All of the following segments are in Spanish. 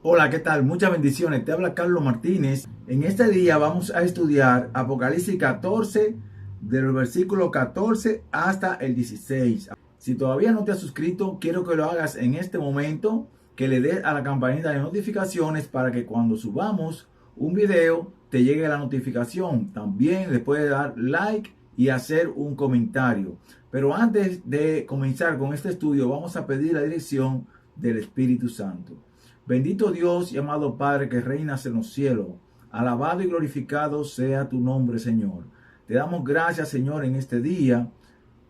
Hola, ¿qué tal? Muchas bendiciones. Te habla Carlos Martínez. En este día vamos a estudiar Apocalipsis 14, del versículo 14 hasta el 16. Si todavía no te has suscrito, quiero que lo hagas en este momento, que le des a la campanita de notificaciones para que cuando subamos un video te llegue la notificación. También le puedes dar like y hacer un comentario. Pero antes de comenzar con este estudio, vamos a pedir la dirección del Espíritu Santo. Bendito Dios y amado Padre que reinas en los cielos, alabado y glorificado sea tu nombre, Señor. Te damos gracias, Señor, en este día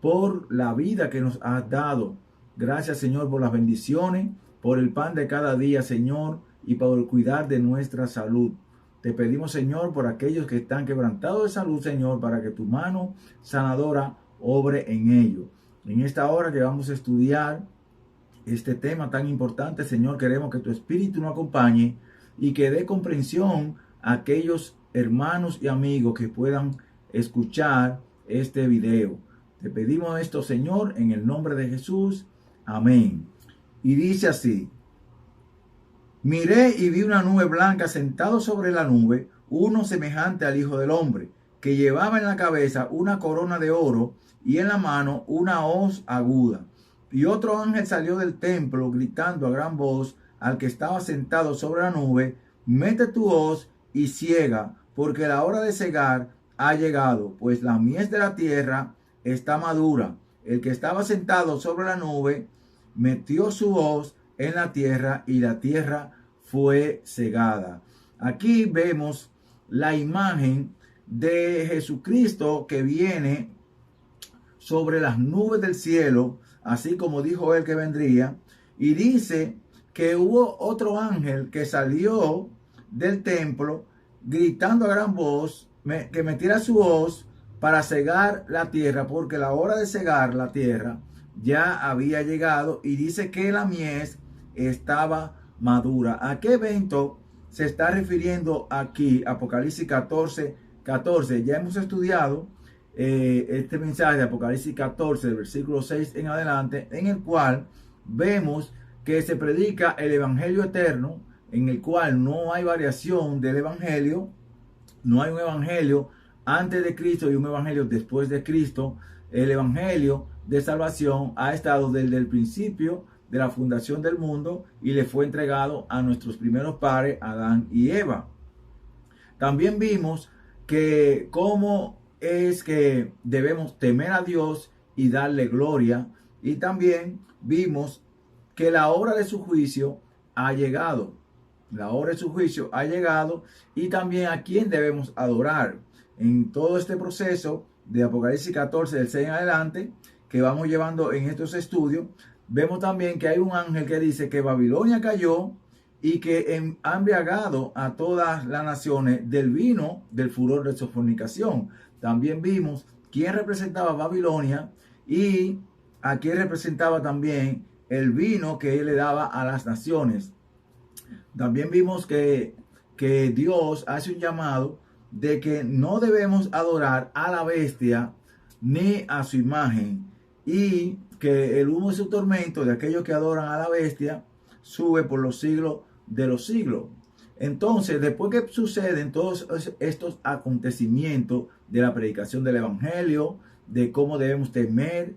por la vida que nos has dado. Gracias, Señor, por las bendiciones, por el pan de cada día, Señor, y por cuidar de nuestra salud. Te pedimos, Señor, por aquellos que están quebrantados de salud, Señor, para que tu mano sanadora obre en ellos. En esta hora que vamos a estudiar este tema tan importante, Señor, queremos que tu Espíritu nos acompañe y que dé comprensión a aquellos hermanos y amigos que puedan escuchar este video. Te pedimos esto, Señor, en el nombre de Jesús. Amén. Y dice así: miré y vi una nube blanca sentado sobre la nube, uno semejante al Hijo del Hombre, que llevaba en la cabeza una corona de oro y en la mano una hoz aguda. Y otro ángel salió del templo gritando a gran voz al que estaba sentado sobre la nube: mete tu hoz y ciega, porque la hora de cegar ha llegado, pues la mies de la tierra está madura. El que estaba sentado sobre la nube metió su hoz en la tierra y la tierra fue cegada. Aquí vemos la imagen de Jesucristo que viene sobre las nubes del cielo, así como dijo él que vendría, y dice que hubo otro ángel que salió del templo gritando a gran voz que metiera su hoz para cegar la tierra, porque la hora de cegar la tierra ya había llegado, y dice que la mies estaba madura. ¿A qué evento se está refiriendo aquí? Apocalipsis 14, 14. Ya hemos estudiado este mensaje de Apocalipsis 14, del versículo 6 en adelante, en el cual vemos que se predica el evangelio eterno, en el cual no hay variación del evangelio. No hay un evangelio antes de Cristo y un evangelio después de Cristo. El evangelio de salvación ha estado desde el principio de la fundación del mundo y le fue entregado a nuestros primeros padres, Adán y Eva. También vimos que cómo es que debemos temer a Dios y darle gloria. Y también vimos que la hora de su juicio ha llegado. La hora de su juicio ha llegado, y también a quién debemos adorar. En todo este proceso de Apocalipsis 14, del 6 en adelante, que vamos llevando en estos estudios, vemos también que hay un ángel que dice que Babilonia cayó y que ha embriagado a todas las naciones del vino del furor de su fornicación. También vimos quién representaba a Babilonia y a quién representaba también el vino que él le daba a las naciones. También vimos que Dios hace un llamado de que no debemos adorar a la bestia ni a su imagen, y que el humo de su tormento de aquellos que adoran a la bestia sube por los siglos de los siglos. Entonces, después que suceden todos estos acontecimientos de la predicación del evangelio, de cómo debemos temer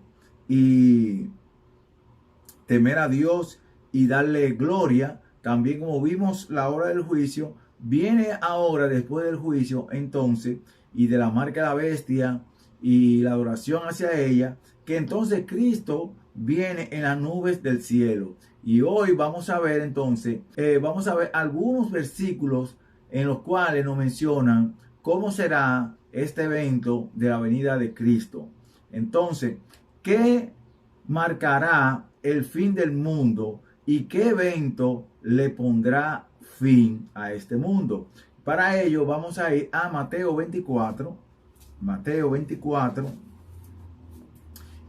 a Dios y darle gloria, también como vimos la hora del juicio, viene ahora después del juicio entonces, y de la marca de la bestia y la adoración hacia ella, que entonces Cristo viene en las nubes del cielo. Y hoy vamos a ver entonces, vamos a ver algunos versículos en los cuales nos mencionan cómo será este evento de la venida de Cristo. Entonces, ¿qué marcará el fin del mundo y qué evento le pondrá fin a este mundo? Para ello vamos a ir a Mateo 24,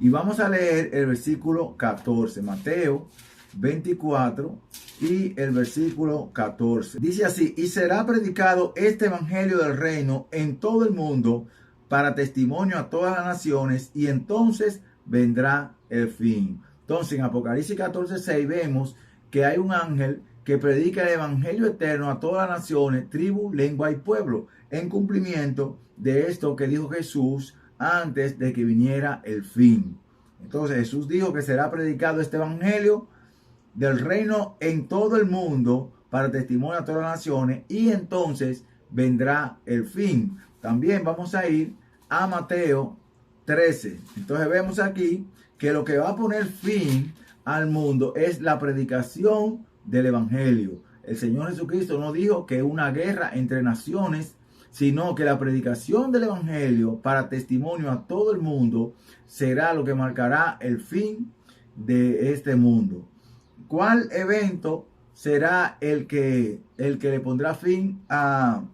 y vamos a leer el versículo 14. Mateo 24 y el versículo 14. Dice así: y será predicado este evangelio del reino en todo el mundo para testimonio a todas las naciones, y entonces vendrá el fin. Entonces en Apocalipsis 14:6 vemos que hay un ángel que predica el evangelio eterno a todas las naciones, tribus, lengua y pueblo, en cumplimiento de esto que dijo Jesús antes de que viniera el fin. Entonces Jesús dijo que será predicado este evangelio del reino en todo el mundo para testimonio a todas las naciones, y entonces vendrá el fin. También vamos a ir a Mateo 13. Entonces vemos aquí que lo que va a poner fin al mundo es la predicación del evangelio. El Señor Jesucristo no dijo que una guerra entre naciones, sino que la predicación del evangelio para testimonio a todo el mundo será lo que marcará el fin de este mundo. ¿Cuál evento será el que le pondrá fin al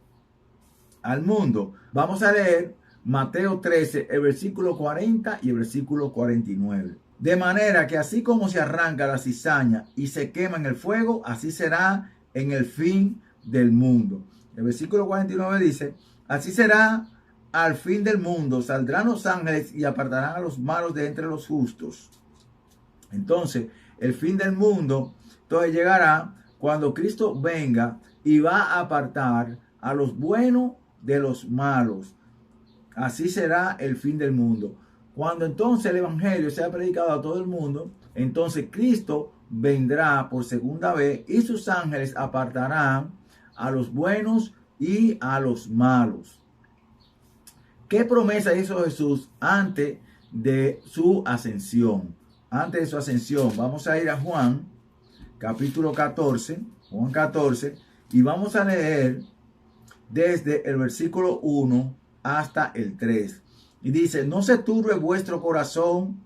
mundo? Vamos a leer Mateo 13, el versículo 40 y el versículo 49. De manera que así como se arranca la cizaña y se quema en el fuego, así será en el fin del mundo. El versículo 49 dice: así será al fin del mundo, saldrán los ángeles y apartarán a los malos de entre los justos. Entonces, el fin del mundo, entonces llegará cuando Cristo venga y va a apartar a los buenos de los malos. Así será el fin del mundo. Cuando entonces el evangelio sea predicado a todo el mundo, entonces Cristo vendrá por segunda vez y sus ángeles apartarán a los buenos y a los malos. ¿Qué promesa hizo Jesús antes de su ascensión? Antes de su ascensión, vamos a ir a Juan, capítulo 14, Juan 14, y vamos a leer desde el versículo 1 hasta el 3. Y dice: no se turbe vuestro corazón,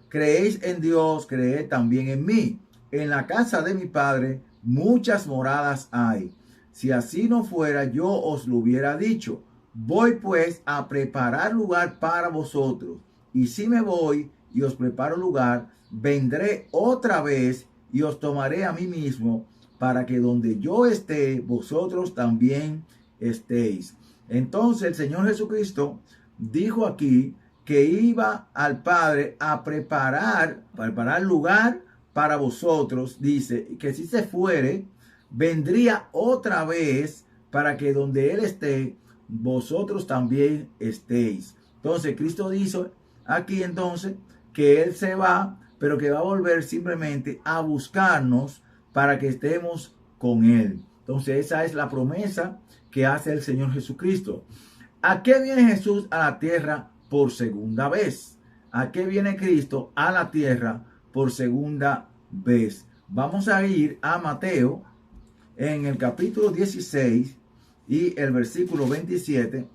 creéis en Dios, creed también en mí. En la casa de mi Padre muchas moradas hay. Si así no fuera, yo os lo hubiera dicho. Voy pues a preparar lugar para vosotros. Y si me voy y os preparo lugar, vendré otra vez y os tomaré a mí mismo, para que donde yo esté, vosotros también estéis. Entonces el Señor Jesucristo dijo aquí que iba al Padre a preparar lugar para vosotros. Dice que si se fuere, vendría otra vez para que donde Él esté, vosotros también estéis. Entonces Cristo dice aquí entonces que Él se va, pero que va a volver simplemente a buscarnos para que estemos con Él. Entonces esa es la promesa que hace el Señor Jesucristo. ¿A qué viene Jesús a la tierra por segunda vez? ¿A qué viene Cristo a la tierra por segunda vez? Vamos a ir a Mateo en el capítulo 16 y el versículo 27.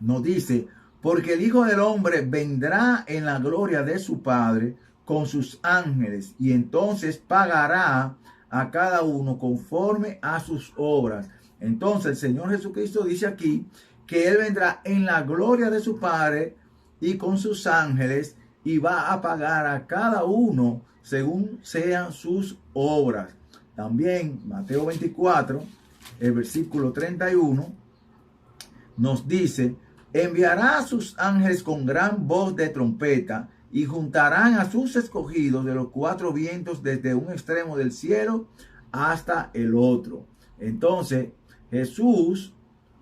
Nos dice: porque el Hijo del Hombre vendrá en la gloria de su Padre con sus ángeles, y entonces pagará a cada uno conforme a sus obras. Entonces el Señor Jesucristo dice aquí que Él vendrá en la gloria de su Padre y con sus ángeles, y va a pagar a cada uno según sean sus obras. También Mateo 24, el versículo 31, nos dice: enviará a sus ángeles con gran voz de trompeta, y juntarán a sus escogidos de los cuatro vientos, desde un extremo del cielo hasta el otro. Entonces Jesús,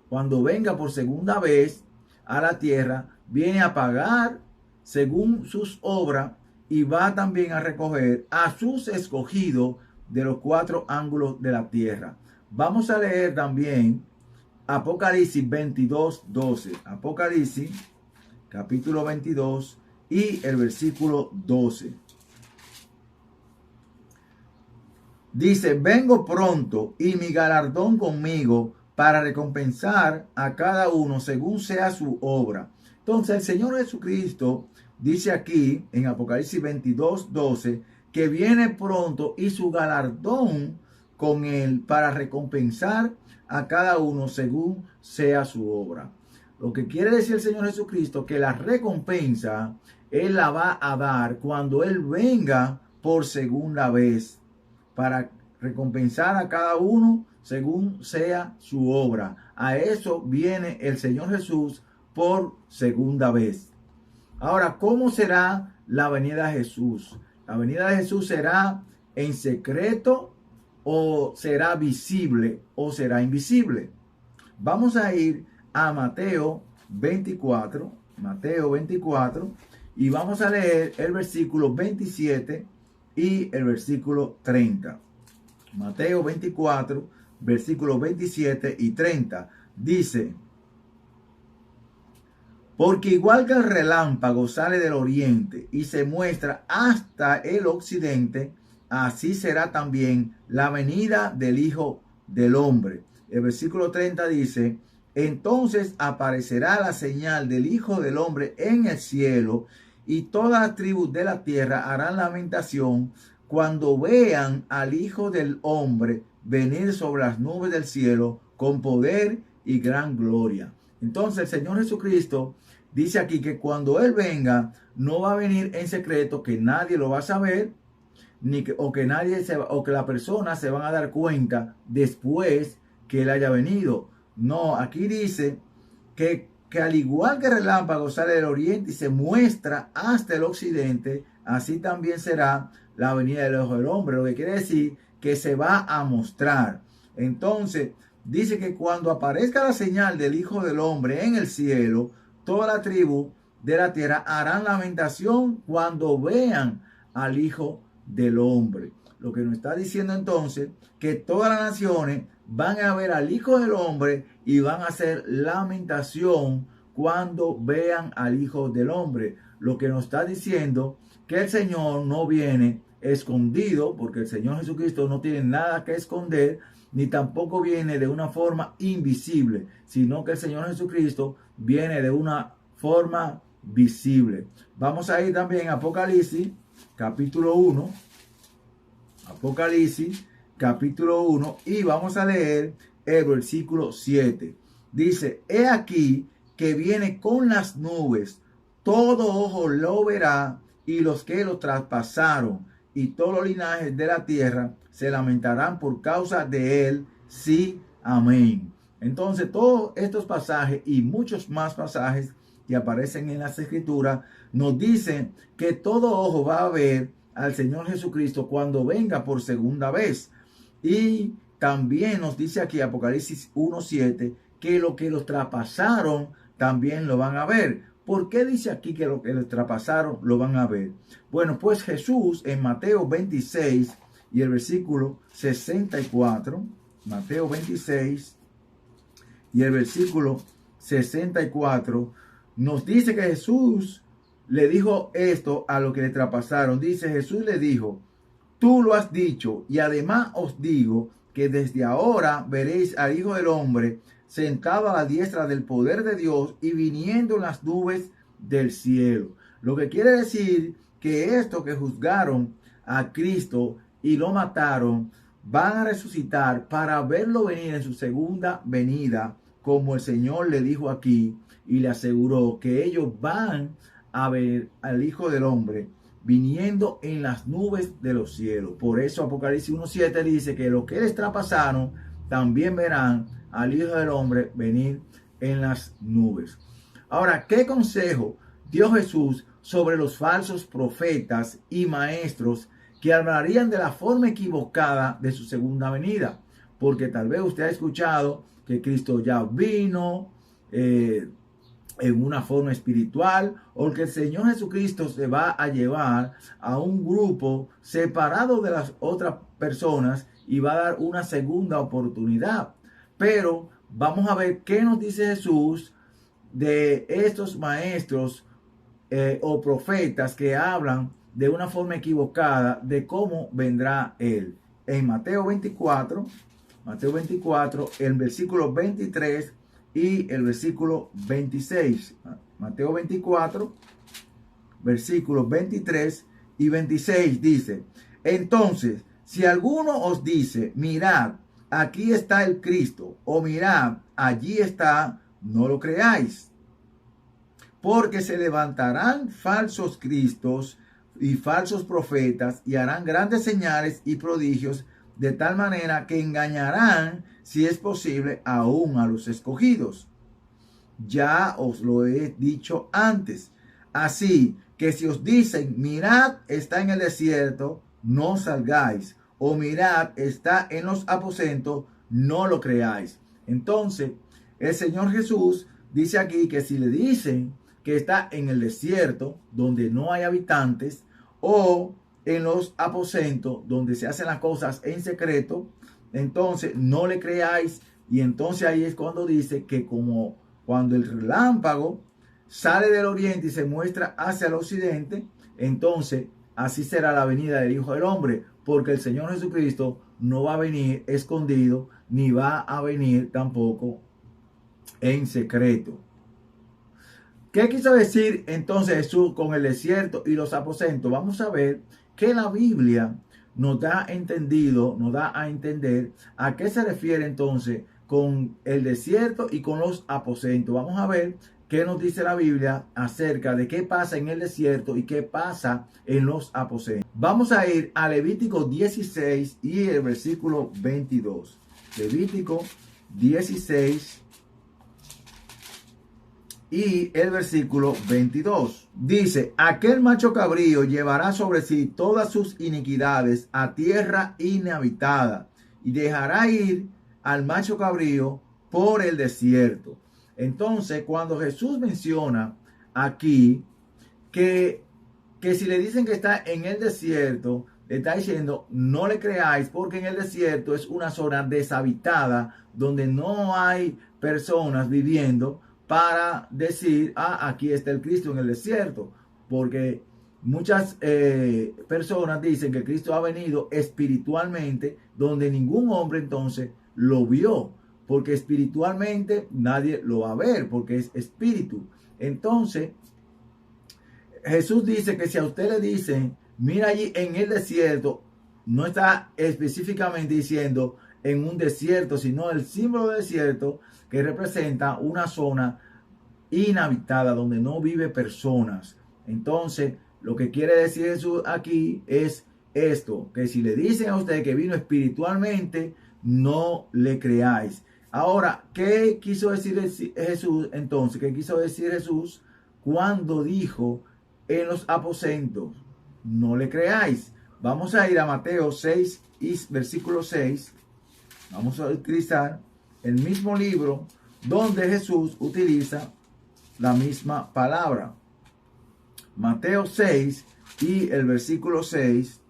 cuando venga por segunda vez a la tierra, viene a pagar según sus obras, y va también a recoger a sus escogidos de los cuatro ángulos de la tierra. Vamos a leer también Apocalipsis 22, 12. Apocalipsis, capítulo 22 y el versículo 12. Dice: vengo pronto, y mi galardón conmigo, para recompensar a cada uno según sea su obra. Entonces el Señor Jesucristo dice aquí en Apocalipsis 22, 12, que viene pronto y su galardón con Él para recompensar a cada uno según sea su obra. Lo que quiere decir el Señor Jesucristo, que la recompensa Él la va a dar cuando Él venga por segunda vez, para recompensar a cada uno según sea su obra. A eso viene el Señor Jesús por segunda vez. Ahora, ¿cómo será la venida de Jesús? La venida de Jesús será en secreto o será visible o será invisible. Vamos a ir a Mateo 24, y vamos a leer el versículo 27 y el versículo 30. Mateo 24, versículos 27 y 30. Dice: porque igual que el relámpago sale del oriente y se muestra hasta el occidente, así será también la venida del Hijo del Hombre. El versículo 30 dice: entonces aparecerá la señal del Hijo del Hombre en el cielo, y todas las tribus de la tierra harán lamentación cuando vean al Hijo del Hombre venir sobre las nubes del cielo con poder y gran gloria. Entonces el Señor Jesucristo dice aquí que cuando Él venga, no va a venir en secreto, que nadie lo va a saber, o que la persona se van a dar cuenta después que Él haya venido. No, aquí dice que al igual que el relámpago sale del oriente y se muestra hasta el occidente, así también será la venida del Hijo del Hombre. Lo que quiere decir que se va a mostrar. Entonces, dice que cuando aparezca la señal del Hijo del Hombre en el cielo, toda la tribu de la tierra harán lamentación cuando vean al Hijo del Hombre. Lo que nos está diciendo entonces que todas las naciones van a ver al Hijo del Hombre y van a hacer lamentación cuando vean al Hijo del Hombre. Lo que nos está diciendo que el Señor no viene escondido, porque el Señor Jesucristo no tiene nada que esconder, ni tampoco viene de una forma invisible, sino que el Señor Jesucristo viene de una forma visible. Vamos a ir también a Apocalipsis, capítulo 1. Apocalipsis, capítulo 1, y vamos a leer el versículo 7. Dice: he aquí que viene con las nubes, todo ojo lo verá, y los que lo traspasaron, y todos los linajes de la tierra se lamentarán por causa de él. Sí, amén. Entonces, todos estos pasajes y muchos más pasajes que aparecen en las Escrituras nos dicen que todo ojo va a ver al Señor Jesucristo cuando venga por segunda vez. Y también nos dice aquí Apocalipsis 1:7 que lo que los traspasaron también lo van a ver. ¿Por qué dice aquí que lo que los traspasaron lo van a ver? Bueno, pues Jesús en Mateo 26 y el versículo 64, Mateo 26 y el versículo 64, nos dice que Jesús le dijo esto a los que le traspasaron. Dice: Jesús le dijo: tú lo has dicho, y además os digo que desde ahora veréis al Hijo del Hombre sentado a la diestra del poder de Dios y viniendo en las nubes del cielo. Lo que quiere decir que estos que juzgaron a Cristo y lo mataron van a resucitar para verlo venir en su segunda venida, como el Señor le dijo aquí y le aseguró que ellos van a ver al Hijo del Hombre viniendo en las nubes de los cielos. Por eso Apocalipsis 1:7 dice que los que les traspasaron también verán al Hijo del Hombre venir en las nubes. Ahora, ¿qué consejo dio Jesús sobre los falsos profetas y maestros que hablarían de la forma equivocada de su segunda venida? Porque tal vez usted ha escuchado que Cristo ya vino en una forma espiritual, o que el Señor Jesucristo se va a llevar a un grupo separado de las otras personas y va a dar una segunda oportunidad. Pero vamos a ver qué nos dice Jesús de estos maestros o profetas que hablan de una forma equivocada de cómo vendrá Él. En Mateo 24, el versículo 23 y el versículo 26. Mateo 24, versículos 23 y 26 dice: entonces, si alguno os dice, mirad, aquí está el Cristo, o mirad, allí está, no lo creáis. Porque se levantarán falsos cristos y falsos profetas y harán grandes señales y prodigios, de tal manera que engañarán, si es posible, aún a los escogidos. Ya os lo he dicho antes. Así que si os dicen, mirad, está en el desierto, no salgáis. o mirad, está en los aposentos, no lo creáis. Entonces, el Señor Jesús dice aquí que si le dicen que está en el desierto, donde no hay habitantes, o en los aposentos, donde se hacen las cosas en secreto, entonces no le creáis. Y entonces ahí es cuando dice que como cuando el relámpago sale del oriente y se muestra hacia el occidente, entonces así será la venida del Hijo del Hombre, porque el Señor Jesucristo no va a venir escondido, ni va a venir tampoco en secreto. ¿Qué quiso decir entonces Jesús con el desierto y los aposentos? Vamos a ver que la Biblia nos da a entender a qué se refiere entonces con el desierto y con los aposentos. Vamos a ver qué nos dice la Biblia acerca de qué pasa en el desierto y qué pasa en los aposentos. Vamos a ir a Levítico 16 y el versículo 22. Levítico 16 y el versículo 22. Dice: aquel macho cabrío llevará sobre sí todas sus iniquidades a tierra inhabitada y dejará ir al macho cabrío por el desierto. Entonces, cuando Jesús menciona aquí que si le dicen que está en el desierto, le está diciendo no le creáis, porque en el desierto es una zona deshabitada donde no hay personas viviendo para decir, aquí está el Cristo en el desierto, porque muchas personas dicen que Cristo ha venido espiritualmente, donde ningún hombre entonces lo vio, porque espiritualmente nadie lo va a ver, porque es espíritu. Entonces, Jesús dice que si a usted le dicen, mira allí en el desierto, no está específicamente diciendo en un desierto, sino el símbolo de desierto que representa una zona inhabitada donde no vive personas. Entonces, lo que quiere decir Jesús aquí es esto, que si le dicen a usted que vino espiritualmente, no le creáis. Ahora, ¿qué quiso decir Jesús entonces? ¿Qué quiso decir Jesús cuando dijo en los aposentos, no le creáis? Vamos a ir a Mateo 6 y versículo 6. Vamos a utilizar el mismo libro donde Jesús utiliza la misma palabra. Mateo 6 y el versículo 6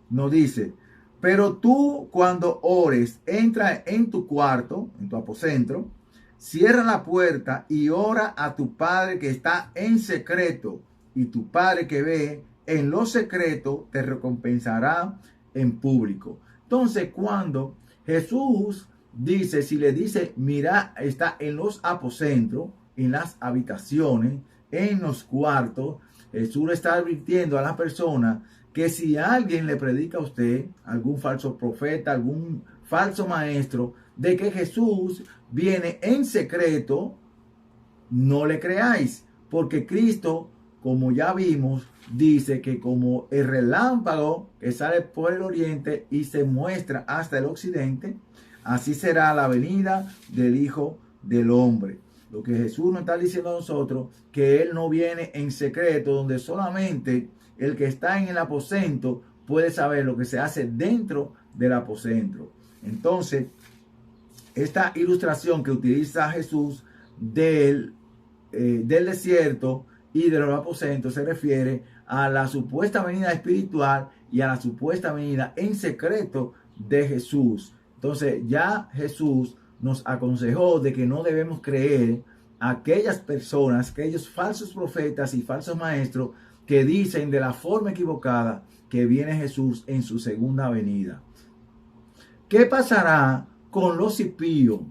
nos dice: pero tú cuando ores, entra en tu cuarto, en tu aposento, cierra la puerta y ora a tu Padre que está en secreto, y tu Padre que ve en lo secreto te recompensará en público. Entonces, cuando Jesús dice, si le dice, mira, está en los aposentos, en las habitaciones, en los cuartos, Jesús le está advirtiendo a la persona que si alguien le predica a usted, algún falso profeta, algún falso maestro, de que Jesús viene en secreto, no le creáis, porque Cristo, como ya vimos, dice que como el relámpago que sale por el oriente y se muestra hasta el occidente, así será la venida del Hijo del Hombre. Lo que Jesús nos está diciendo a nosotros, que Él no viene en secreto, donde solamente el que está en el aposento puede saber lo que se hace dentro del aposento. Entonces, esta ilustración que utiliza Jesús del desierto y de los aposentos se refiere a la supuesta venida espiritual y a la supuesta venida en secreto de Jesús. Entonces, ya Jesús nos aconsejó de que no debemos creer a aquellas personas, aquellos falsos profetas y falsos maestros que dicen de la forma equivocada que viene Jesús en su segunda venida. ¿Qué pasará con los impíos?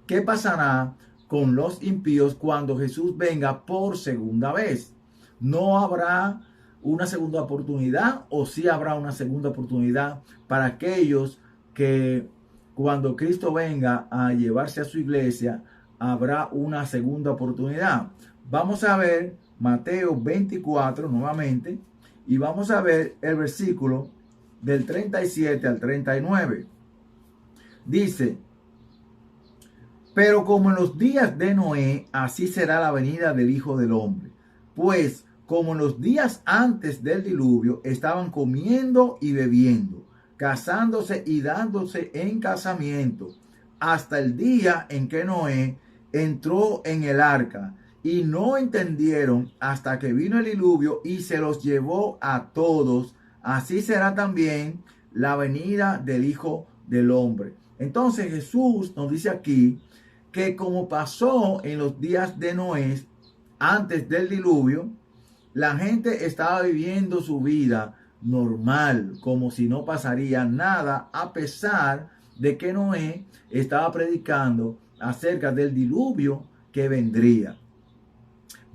¿Qué pasará con los impíos cuando Jesús venga por segunda vez? ¿No habrá una segunda oportunidad o sí habrá una segunda oportunidad para aquellos que cuando Cristo venga a llevarse a su iglesia habrá una segunda oportunidad? Vamos a ver Mateo 24 nuevamente y vamos a ver el versículo del 37 al 39. Dice: pero como en los días de Noé, así será la venida del Hijo del Hombre. Pues como en los días antes del diluvio estaban comiendo y bebiendo, casándose y dándose en casamiento, hasta el día en que Noé entró en el arca, y no entendieron hasta que vino el diluvio y se los llevó a todos. Así será también la venida del Hijo del Hombre. Entonces Jesús nos dice aquí que como pasó en los días de Noé, antes del diluvio, la gente estaba viviendo su vida normal, como si no pasaría nada, a pesar de que Noé estaba predicando acerca del diluvio que vendría.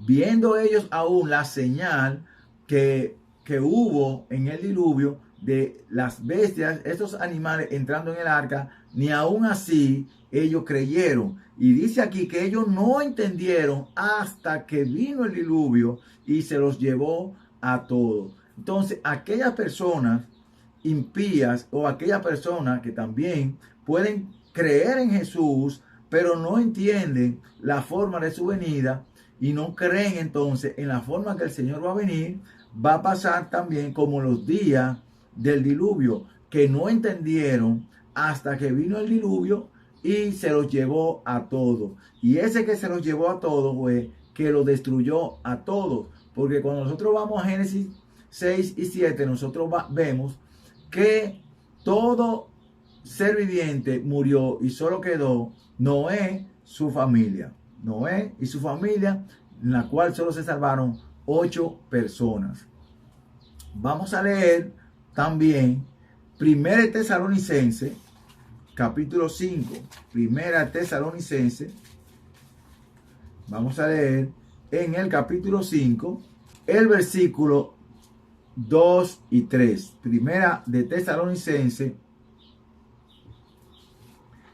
Viendo ellos aún la señal que hubo en el diluvio de las bestias, estos animales entrando en el arca, ni aún así ellos creyeron. Y dice aquí que ellos no entendieron hasta que vino el diluvio y se los llevó a todos. Entonces, aquellas personas impías o aquellas personas que también pueden creer en Jesús, pero no entienden la forma de su venida y no creen entonces en la forma que el Señor va a venir, va a pasar también como los días del diluvio, que no entendieron hasta que vino el diluvio y se los llevó a todos. Y ese que se los llevó a todos fue que lo destruyó a todos. Porque cuando nosotros vamos a Génesis 6 y 7, nosotros vemos que todo ser viviente murió y solo quedó Noé, su familia. Noé y su familia, en la cual solo se salvaron 8 personas. Vamos a leer también 1 Tesalonicenses, capítulo 5. 1 Tesalonicenses. Vamos a leer en el capítulo 5, el versículo 2 y 3. 1 Tesalonicenses,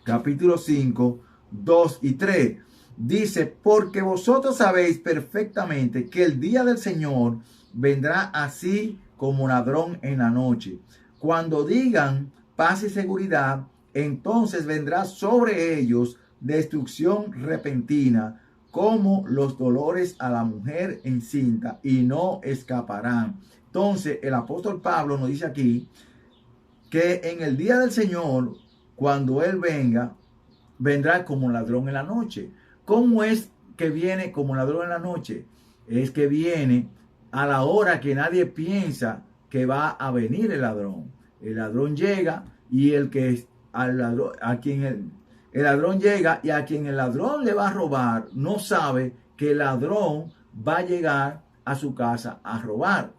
capítulo 5, 2 y 3. Dice, porque vosotros sabéis perfectamente que el día del Señor vendrá así como ladrón en la noche. Cuando digan paz y seguridad, entonces vendrá sobre ellos destrucción repentina, como los dolores a la mujer encinta, y no escaparán. Entonces el apóstol Pablo nos dice aquí que en el día del Señor, cuando Él venga, vendrá como ladrón en la noche. ¿Cómo es que viene como ladrón en la noche? Es que viene a la hora que nadie piensa que va a venir el ladrón. El ladrón llega y el ladrón llega y a quien el ladrón le va a robar no sabe que el ladrón va a llegar a su casa a robar.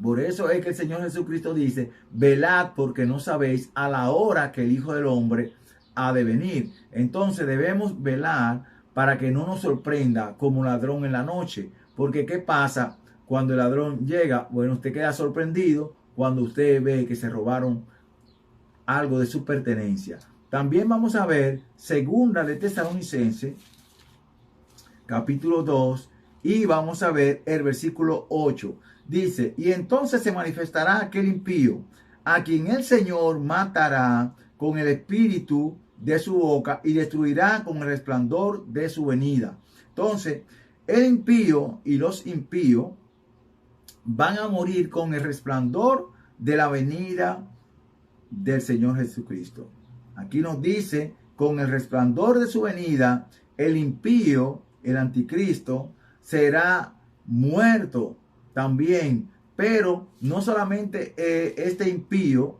Por eso es que el Señor Jesucristo dice, velad porque no sabéis a la hora que el Hijo del Hombre ha de venir. Entonces debemos velar para que no nos sorprenda como ladrón en la noche. Porque ¿qué pasa cuando el ladrón llega? Bueno, usted queda sorprendido cuando usted ve que se robaron algo de su pertenencia. También vamos a ver 2 Tesalonicenses, capítulo 2, y vamos a ver el versículo 8. Dice, y entonces se manifestará aquel impío, a quien el Señor matará con el espíritu de su boca y destruirá con el resplandor de su venida. Entonces, el impío y los impíos van a morir con el resplandor de la venida del Señor Jesucristo. Aquí nos dice, con el resplandor de su venida, el impío, el anticristo, será muerto también. Pero no solamente este impío,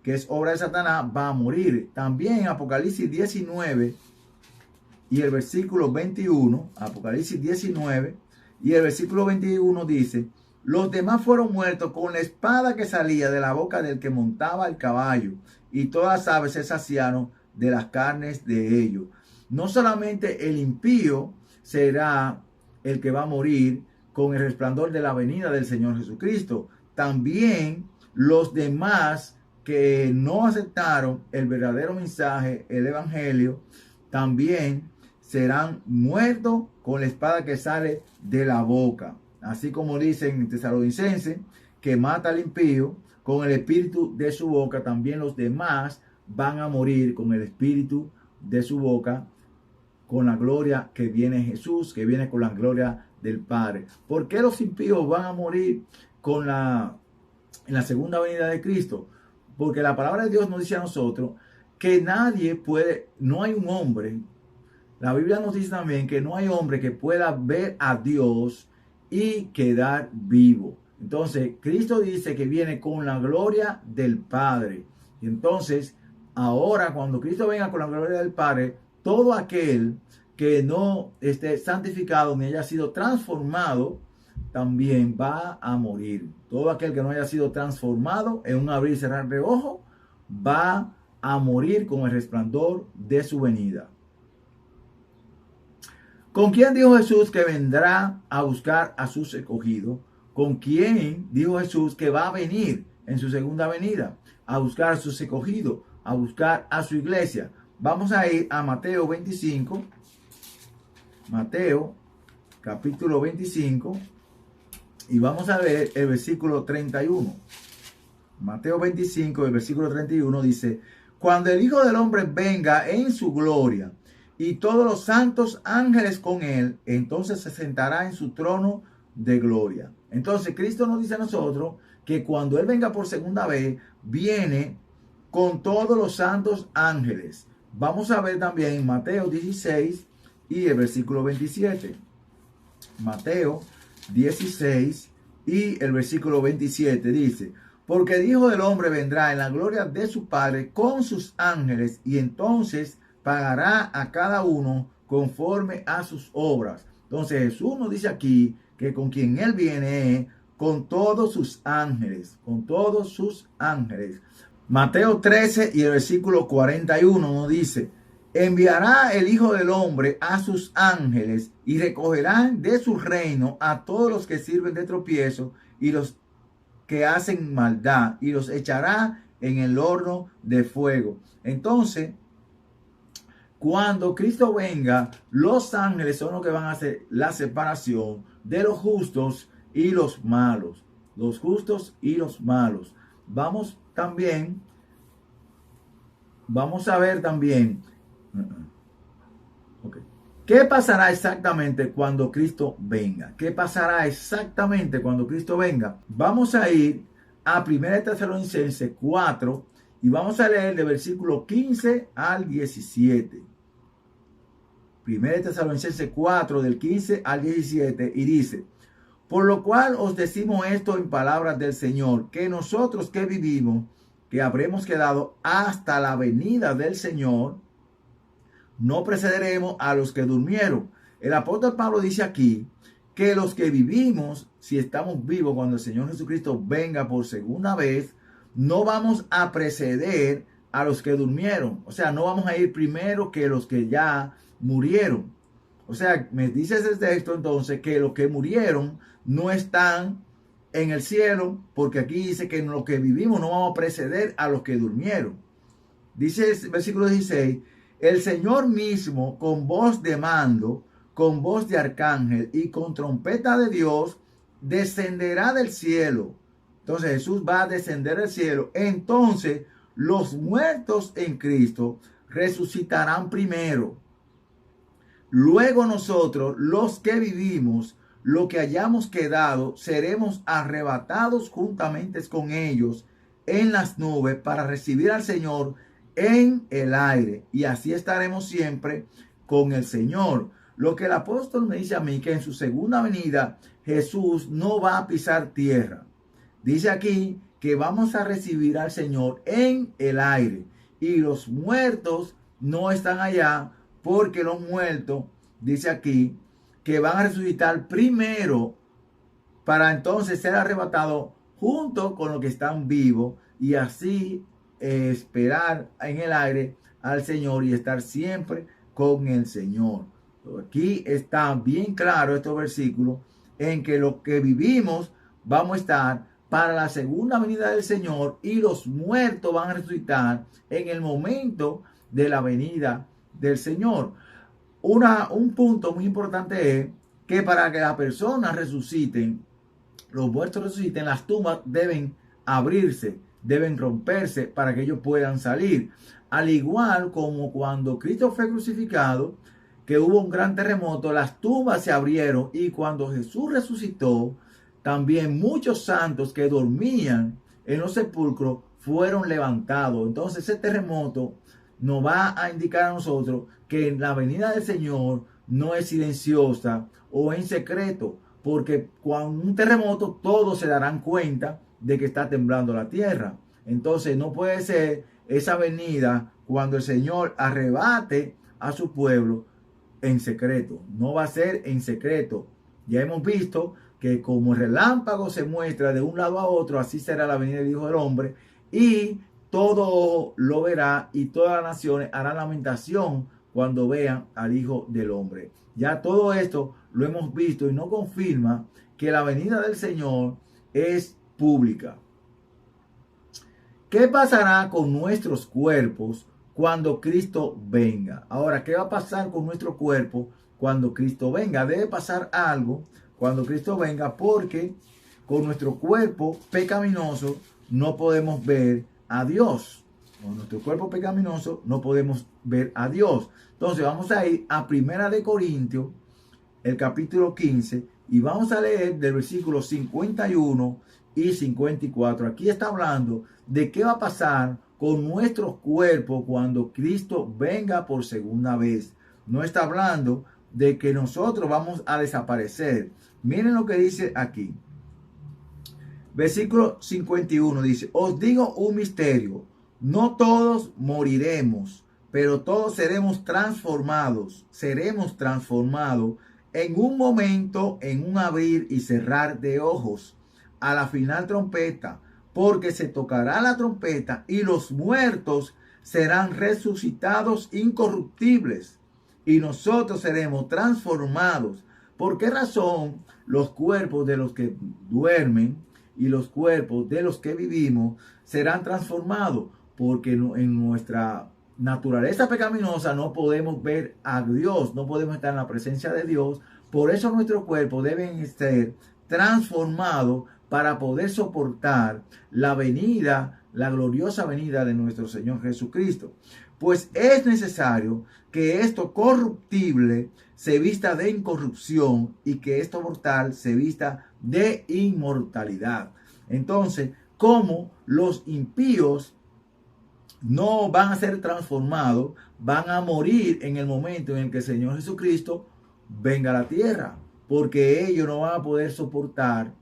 que es obra de Satanás, va a morir. También en Apocalipsis 19 y el versículo 21, Apocalipsis 19 y el versículo 21 dice, los demás fueron muertos con la espada que salía de la boca del que montaba el caballo, y todas las aves se saciaron de las carnes de ellos. No solamente el impío será el que va a morir con el resplandor de la venida del Señor Jesucristo, también los demás que no aceptaron el verdadero mensaje, el evangelio, también serán muertos con la espada que sale de la boca. Así como dicen en Tesalonicenses, que mata al impío con el espíritu de su boca, también los demás van a morir con el espíritu de su boca, con la gloria que viene Jesús, que viene con la gloria del Padre. ¿Por qué los impíos van a morir en la segunda venida de Cristo? porque la palabra de Dios nos dice a nosotros que nadie puede, no hay un hombre. La Biblia nos dice también que no hay hombre que pueda ver a Dios y quedar vivo. Entonces, Cristo dice que viene con la gloria del Padre. Y entonces, ahora cuando Cristo venga con la gloria del Padre, todo aquel que no esté santificado ni haya sido transformado, también va a morir. Todo aquel que no haya sido transformado en un abrir y cerrar de ojos, va a morir con el resplandor de su venida. ¿Con quién dijo Jesús que vendrá a buscar a sus escogidos? ¿Con quién dijo Jesús que va a venir en su segunda venida a buscar a sus escogidos, a buscar a su iglesia? Vamos a ir a Mateo 25, Mateo capítulo 25, y vamos a ver el versículo 31. Mateo 25, el versículo 31 dice: cuando el Hijo del Hombre venga en su gloria y todos los santos ángeles con él, entonces se sentará en su trono de gloria. Entonces Cristo nos dice a nosotros que cuando Él venga por segunda vez, viene con todos los santos ángeles. Vamos a ver también Mateo 16 y el versículo 27. Mateo 16 y el versículo 27 dice: porque el Hijo del Hombre vendrá en la gloria de su Padre con sus ángeles, y entonces pagará a cada uno conforme a sus obras. Entonces Jesús nos dice aquí que con quien Él viene es con todos sus ángeles, con todos sus ángeles. Mateo 13 y el versículo 41 nos dice: enviará el Hijo del Hombre a sus ángeles y recogerán de su reino a todos los que sirven de tropiezo y los que hacen maldad, y los echará en el horno de fuego. Entonces, cuando Cristo venga, los ángeles son los que van a hacer la separación de los justos y los malos. Los justos y los malos. Vamos a ver también. ¿Qué pasará exactamente cuando Cristo venga? ¿Qué pasará exactamente cuando Cristo venga? Vamos a ir a 1 Tesalonicenses 4 y vamos a leer de versículo 15 al 17. 1 Tesalonicenses 4 del 15 al 17 y dice: por lo cual os decimos esto en palabras del Señor, que nosotros que vivimos, que habremos quedado hasta la venida del Señor, no precederemos a los que durmieron. El apóstol Pablo dice aquí que los que vivimos, si estamos vivos cuando el Señor Jesucristo venga por segunda vez, no vamos a preceder a los que durmieron. O sea, no vamos a ir primero que los que ya murieron. O sea, me dice ese texto entonces que los que murieron no están en el cielo, porque aquí dice que en los que vivimos no vamos a preceder a los que durmieron. Dice el versículo 16: el Señor mismo, con voz de mando, con voz de arcángel y con trompeta de Dios, descenderá del cielo. Entonces Jesús va a descender del cielo. Entonces los muertos en Cristo resucitarán primero. Luego nosotros, los que vivimos, lo que hayamos quedado, seremos arrebatados juntamente con ellos en las nubes para recibir al Señor en el aire, y así estaremos siempre con el Señor. Lo que el apóstol me dice a mí, que en su segunda venida Jesús no va a pisar tierra. Dice aquí que vamos a recibir al Señor en el aire, y los muertos no están allá, porque los muertos, dice aquí, que van a resucitar primero para entonces ser arrebatados junto con los que están vivos, y así esperar en el aire al Señor y estar siempre con el Señor. Aquí está bien claro estos versículos en que los que vivimos vamos a estar para la segunda venida del Señor, y los muertos van a resucitar en el momento de la venida del Señor. Un punto muy importante es que para que las personas resuciten, los muertos resuciten, las tumbas deben abrirse, deben romperse para que ellos puedan salir. Al igual como cuando Cristo fue crucificado, que hubo un gran terremoto, las tumbas se abrieron, y cuando Jesús resucitó, también muchos santos que dormían en los sepulcros fueron levantados. Entonces ese terremoto nos va a indicar a nosotros que la venida del Señor no es silenciosa o en secreto, porque con un terremoto todos se darán cuenta de que está temblando la tierra. Entonces no puede ser esa venida cuando el Señor arrebate a su pueblo en secreto. No va a ser en secreto. Ya hemos visto que como el relámpago se muestra de un lado a otro, así será la venida del Hijo del Hombre, y todo ojo lo verá y todas las naciones harán lamentación cuando vean al Hijo del Hombre. Ya todo esto lo hemos visto y no confirma que la venida del Señor es pública. ¿Qué pasará con nuestros cuerpos cuando Cristo venga? Ahora, ¿qué va a pasar con nuestro cuerpo cuando Cristo venga? Debe pasar algo cuando Cristo venga, porque con nuestro cuerpo pecaminoso no podemos ver a Dios. Con nuestro cuerpo pecaminoso no podemos ver a Dios. Entonces vamos a ir a 1 de Corintios, el capítulo 15, y vamos a leer del versículo 51 y 54. Aquí está hablando de qué va a pasar con nuestros cuerpos cuando Cristo venga por segunda vez. No está hablando de que nosotros vamos a desaparecer. Miren lo que dice aquí. Versículo 51 dice: os digo un misterio, no todos moriremos, pero todos seremos transformados en un momento, en un abrir y cerrar de ojos, a la final trompeta, porque se tocará la trompeta y los muertos serán resucitados incorruptibles y nosotros seremos transformados. ¿Por qué razón los cuerpos de los que duermen y los cuerpos de los que vivimos serán transformados? Porque en nuestra naturaleza pecaminosa no podemos ver a Dios, no podemos estar en la presencia de Dios. Por eso nuestros cuerpos deben ser transformados para poder soportar la venida, la gloriosa venida de nuestro Señor Jesucristo. Pues es necesario que esto corruptible se vista de incorrupción y que esto mortal se vista de inmortalidad. Entonces, como los impíos no van a ser transformados, van a morir en el momento en el que el Señor Jesucristo venga a la tierra, porque ellos no van a poder soportar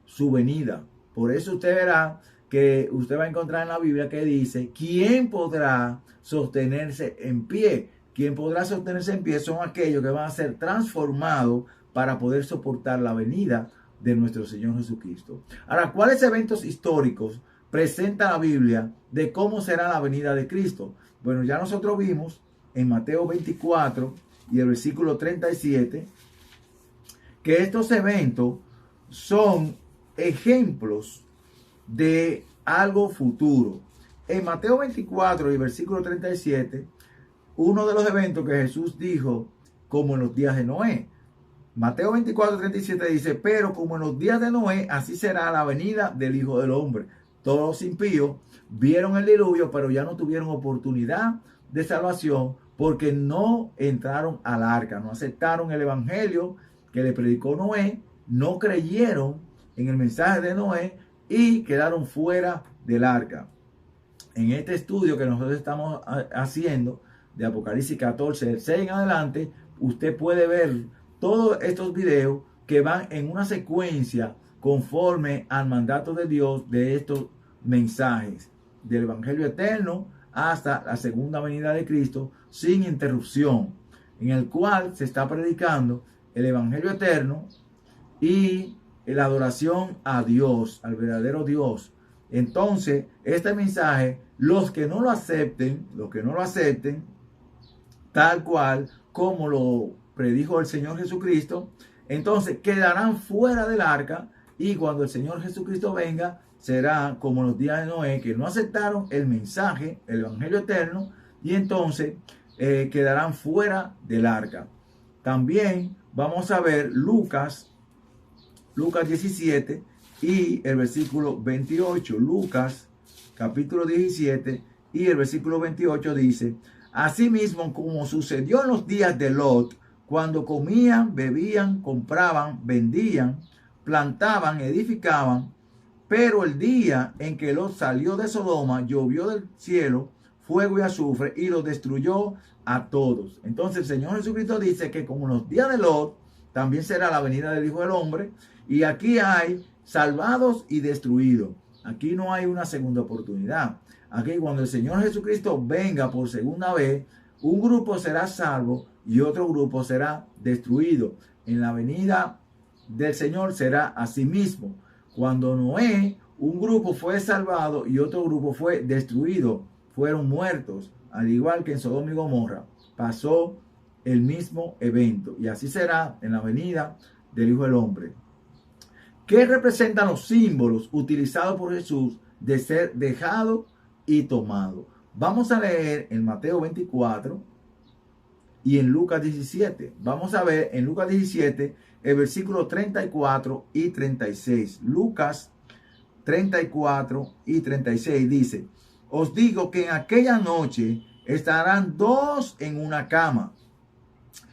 su venida. Por eso usted verá que usted va a encontrar en la Biblia que dice: ¿quién podrá sostenerse en pie? ¿Quién podrá sostenerse en pie? Son aquellos que van a ser transformados para poder soportar la venida de nuestro Señor Jesucristo. Ahora, ¿cuáles eventos históricos presenta la Biblia de cómo será la venida de Cristo? Bueno, ya nosotros vimos en Mateo 24 y el versículo 37 que estos eventos son ejemplos de algo futuro. En Mateo 24 y versículo 37, uno de los eventos que Jesús dijo, como en los días de Noé. Mateo 24, 37 dice: pero como en los días de Noé, así será la venida del Hijo del Hombre. Todos los impíos vieron el diluvio, pero ya no tuvieron oportunidad de salvación porque no entraron al arca, no aceptaron el evangelio que le predicó Noé, no creyeron en el mensaje de Noé y quedaron fuera del arca. En este estudio que nosotros estamos haciendo de Apocalipsis 14, del 6 en adelante, usted puede ver todos estos videos que van en una secuencia conforme al mandato de Dios de estos mensajes del evangelio eterno hasta la segunda venida de Cristo sin interrupción, en el cual se está predicando el evangelio eterno y la adoración a Dios, al verdadero Dios. Entonces, este mensaje, los que no lo acepten, tal cual como lo predijo el Señor Jesucristo, entonces quedarán fuera del arca, y cuando el Señor Jesucristo venga, será como los días de Noé, que no aceptaron el mensaje, el evangelio eterno, y entonces quedarán fuera del arca. También vamos a ver Lucas 17 y el versículo 28. Lucas capítulo 17 y el versículo 28 dice: asimismo, como sucedió en los días de Lot, cuando comían, bebían, compraban, vendían, plantaban, edificaban, Pero el día en que Lot salió de Sodoma, llovió del cielo fuego y azufre y los destruyó a todos. Entonces el Señor Jesucristo dice que como en los días de Lot, también será la venida del Hijo del Hombre. Y aquí hay salvados y destruidos. Aquí no hay una segunda oportunidad. Aquí cuando el Señor Jesucristo venga por segunda vez, un grupo será salvo y otro grupo será destruido. En la venida del Señor será así mismo. Cuando Noé, un grupo fue salvado y otro grupo fue destruido, fueron muertos, al igual que en Sodoma y Gomorra, pasó el mismo evento. Y así será en la venida del Hijo del Hombre. ¿Qué representan los símbolos utilizados por Jesús de ser dejado y tomado? Vamos a leer en Mateo 24 y en Lucas 17. Vamos a ver en Lucas 17 el versículo 34 y 36. Lucas 34 y 36 dice: os digo que en aquella noche estarán dos en una cama.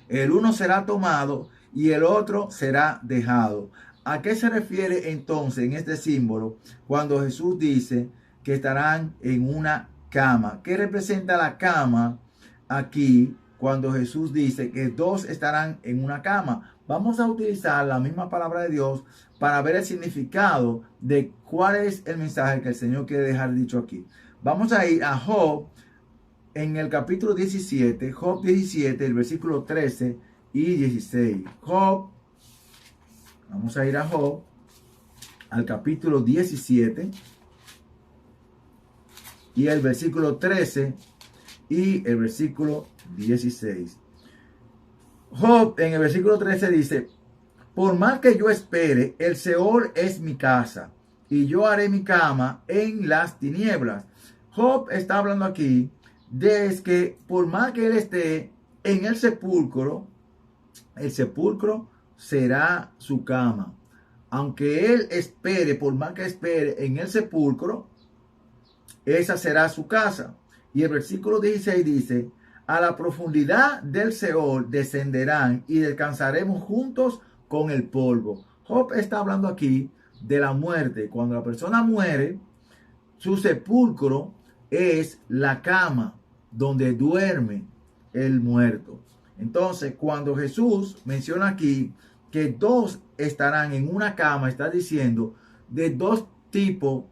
El uno será tomado y el otro será dejado. ¿A qué se refiere entonces en este símbolo cuando Jesús dice que estarán en una cama? ¿Qué representa la cama aquí cuando Jesús dice que dos estarán en una cama? Vamos a utilizar la misma palabra de Dios para ver el significado de cuál es el mensaje que el Señor quiere dejar dicho aquí. Vamos a ir a Job en el capítulo 17, Job 17, el versículo 13 y 16. Job, vamos a ir a Job, al capítulo 17 y el versículo 13 y el versículo 16. Job en el versículo 13 dice: por más que yo espere, el Seol es mi casa, y yo haré mi cama en las tinieblas. Job está hablando aquí de que por más que él esté en el sepulcro será su cama. Aunque él espere, por más que espere en el sepulcro, esa será su casa. Y el versículo 16 dice: a la profundidad del Seol descenderán y descansaremos juntos con el polvo. Job está hablando aquí de la muerte. Cuando la persona muere, su sepulcro es la cama donde duerme el muerto. Entonces, cuando Jesús menciona aquí que dos estarán en una cama, está diciendo de dos tipos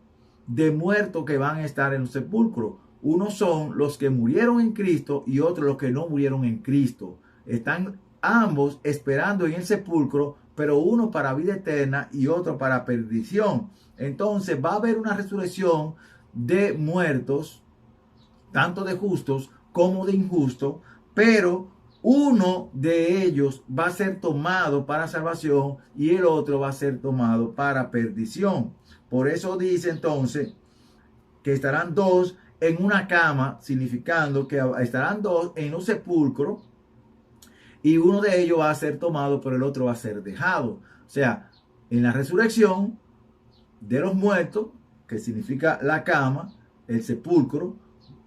de muertos que van a estar en el sepulcro. Unos son los que murieron en Cristo y otros los que no murieron en Cristo. Están ambos esperando en el sepulcro, pero uno para vida eterna y otro para perdición. Entonces va a haber una resurrección de muertos, tanto de justos como de injustos, pero uno de ellos va a ser tomado para salvación y el otro va a ser tomado para perdición. Por eso dice entonces que estarán dos en una cama, significando que estarán dos en un sepulcro y uno de ellos va a ser tomado, pero el otro va a ser dejado. O sea, en la resurrección de los muertos, que significa la cama, el sepulcro,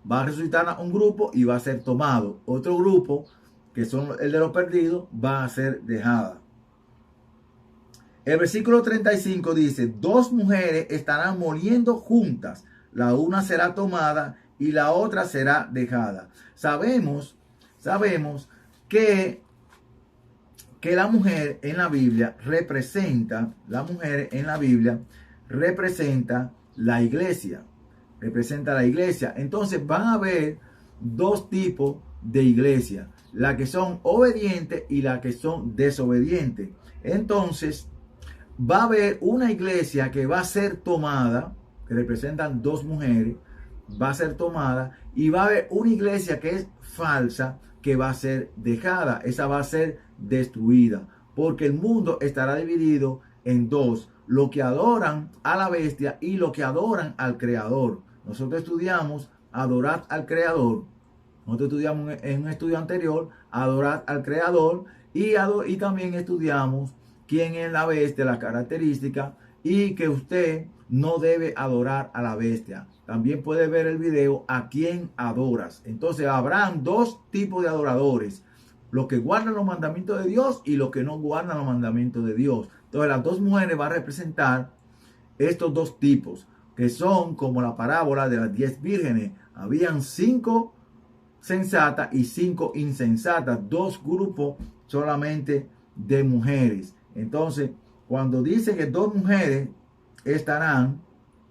va a resucitar a un grupo y va a ser tomado. Otro grupo, que son el de los perdidos, va a ser dejada. El versículo 35 dice: dos mujeres estarán muriendo juntas, la una será tomada y la otra será dejada. Sabemos que la mujer en la Biblia representa, la iglesia. Representa la iglesia. Entonces van a haber dos tipos de iglesia: la que son obedientes y la que son desobedientes. Entonces va a haber una iglesia que va a ser tomada, que representan dos mujeres, va a ser tomada, y va a haber una iglesia que es falsa, que va a ser dejada. Esa va a ser destruida, porque el mundo estará dividido en dos: los que adoran a la bestia y los que adoran al Creador. Nosotros estudiamos adorar al Creador. Nosotros estudiamos en un estudio anterior adorar al Creador, y también estudiamos quién es la bestia, las características, y que usted no debe adorar a la bestia. También puede ver el video a quién adoras. Entonces habrán dos tipos de adoradores: los que guardan los mandamientos de Dios y los que no guardan los mandamientos de Dios. Entonces las dos mujeres van a representar estos dos tipos, que son como la parábola de las 10 vírgenes. Habían 5 sensatas y 5 insensatas, 2 grupos solamente de mujeres. Entonces, cuando dice que 2 mujeres estarán,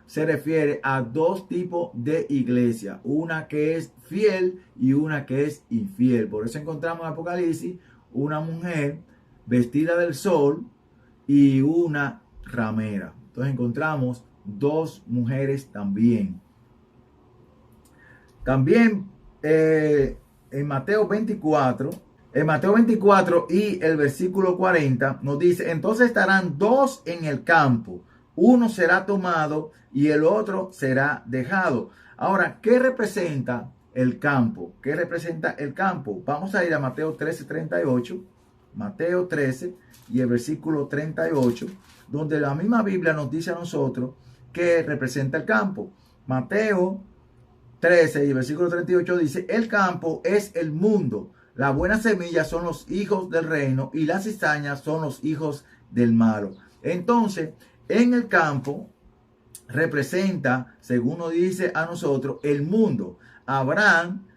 se refiere a 2 tipos de iglesia, una que es fiel y una que es infiel. Por eso encontramos en Apocalipsis una mujer vestida del sol y una ramera. Entonces encontramos 2 mujeres también. También en Mateo 24, y el versículo 40 nos dice: entonces estarán 2 en el campo, uno será tomado y el otro será dejado. Ahora, ¿qué representa el campo? ¿Qué representa el campo? Vamos a ir a Mateo 13:38. Mateo 13 y el versículo 38, donde la misma Biblia nos dice a nosotros que representa el campo. Mateo 13 y el versículo 38 dice: el campo es el mundo, la buena semilla son los hijos del reino y las cizañas son los hijos del malo. Entonces, en el campo representa, según nos dice a nosotros, el mundo. Habrán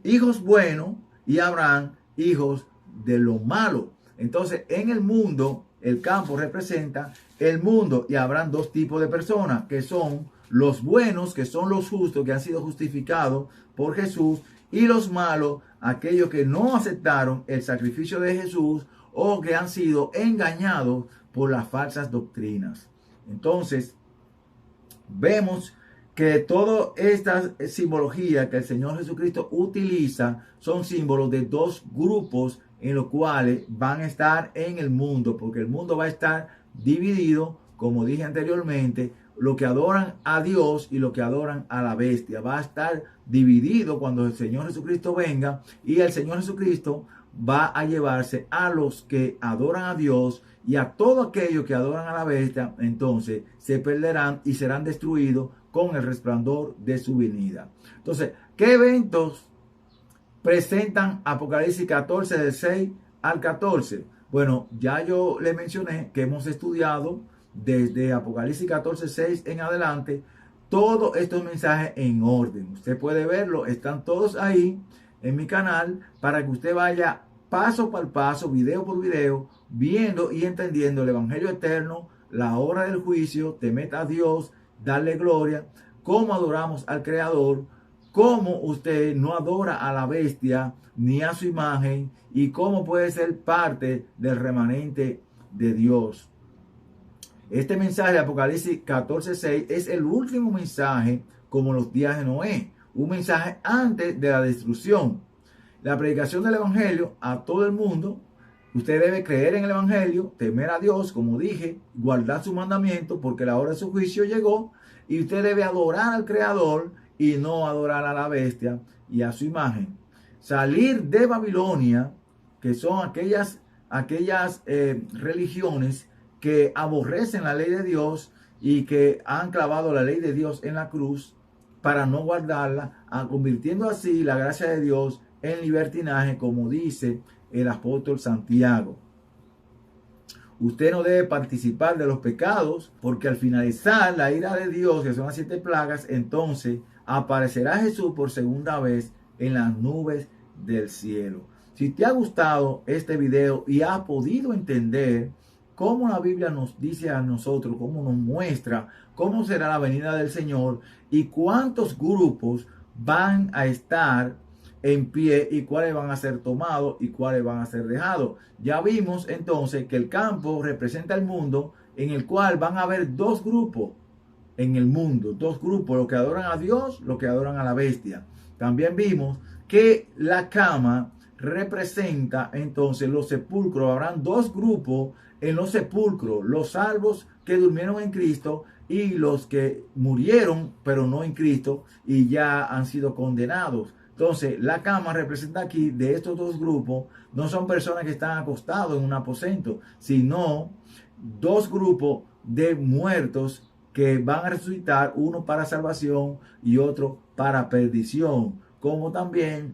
hijos buenos y habrán hijos de lo malo. Entonces, en el mundo, el campo representa el mundo y habrán 2 tipos de personas, que son los buenos, que son los justos, que han sido justificados por Jesús, y los malos, aquellos que no aceptaron el sacrificio de Jesús o que han sido engañados por las falsas doctrinas. Entonces, vemos que todas estas simbologías que el Señor Jesucristo utiliza son símbolos de 2 grupos en los cuales van a estar en el mundo, porque el mundo va a estar dividido, como dije anteriormente, lo que adoran a Dios y lo que adoran a la bestia. Va a estar dividido cuando el Señor Jesucristo venga, y el Señor Jesucristo va a llevarse a los que adoran a Dios, y a todos aquellos que adoran a la bestia, entonces se perderán y serán destruidos con el resplandor de su venida. Entonces, ¿qué eventos presentan Apocalipsis 14 del 6 al 14? Bueno, ya yo le mencioné que hemos estudiado desde Apocalipsis 14, 6 en adelante todos estos mensajes en orden. Usted puede verlo, están todos ahí en mi canal para que usted vaya paso por paso, video por video, viendo y entendiendo el Evangelio eterno, la hora del juicio, temer a Dios, darle gloria, cómo adoramos al Creador, cómo usted no adora a la bestia ni a su imagen, y cómo puede ser parte del remanente de Dios. Este mensaje de Apocalipsis 14:6 es el último mensaje como los días de Noé, un mensaje antes de la destrucción. La predicación del Evangelio a todo el mundo. Usted debe creer en el Evangelio, temer a Dios, como dije, guardar sus mandamientos, porque la hora de su juicio llegó, y usted debe adorar al Creador y no adorar a la bestia y a su imagen. Salir de Babilonia, que son aquellas religiones que aborrecen la ley de Dios y que han clavado la ley de Dios en la cruz para no guardarla, convirtiendo así la gracia de Dios en libertinaje, como dice el apóstol Santiago. Usted no debe participar de los pecados, porque al finalizar la ira de Dios, que son las 7 plagas, entonces aparecerá Jesús por segunda vez en las nubes del cielo. Si te ha gustado este video y has podido entender cómo la Biblia nos dice a nosotros, cómo nos muestra cómo será la venida del Señor y cuántos grupos van a estar en pie y cuáles van a ser tomados y cuáles van a ser dejados. Ya vimos entonces que el campo representa el mundo, en el cual van a haber 2 grupos en el mundo, 2 grupos, los que adoran a Dios, los que adoran a la bestia. También vimos que la cama representa entonces los sepulcros. Habrán 2 grupos en los sepulcros: los salvos que durmieron en Cristo y los que murieron pero no en Cristo y ya han sido condenados. Entonces, la cama representa aquí, de estos 2 grupos, no son personas que están acostados en un aposento, sino 2 grupos de muertos que van a resucitar, uno para salvación y otro para perdición. Como también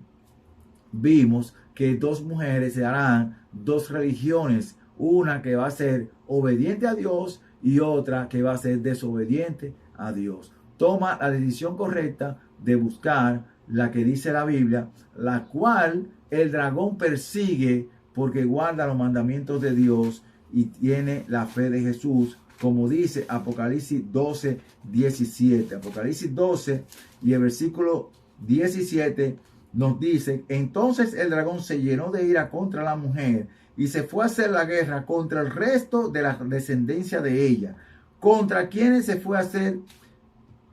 vimos que 2 mujeres se harán 2 religiones, una que va a ser obediente a Dios y otra que va a ser desobediente a Dios. Toma la decisión correcta de buscar la que dice la Biblia, la cual el dragón persigue porque guarda los mandamientos de Dios y tiene la fe de Jesús, como dice Apocalipsis 12, 17. Apocalipsis 12 y el versículo 17 nos dice: entonces el dragón se llenó de ira contra la mujer y se fue a hacer la guerra contra el resto de la descendencia de ella. ¿Contra quiénes se fue a hacer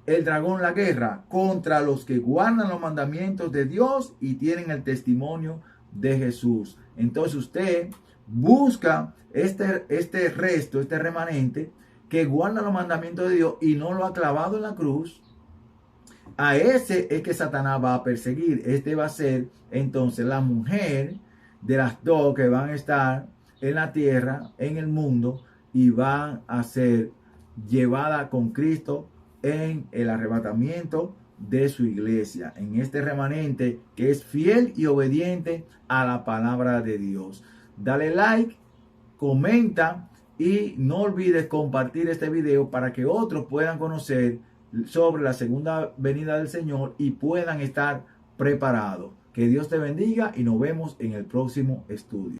el dragón la guerra? Contra los que guardan los mandamientos de Dios y tienen el testimonio de Jesús. Entonces usted busca este resto, este remanente que guarda los mandamientos de Dios y no lo ha clavado en la cruz. A ese es que Satanás va a perseguir. Este va a ser entonces la mujer de las dos que van a estar en la tierra, en el mundo, y van a ser llevadas con Cristo en el arrebatamiento de su iglesia, en este remanente que es fiel y obediente a la palabra de Dios. Dale like, comenta y no olvides compartir este video para que otros puedan conocer sobre la segunda venida del Señor y puedan estar preparados. Que Dios te bendiga y nos vemos en el próximo estudio.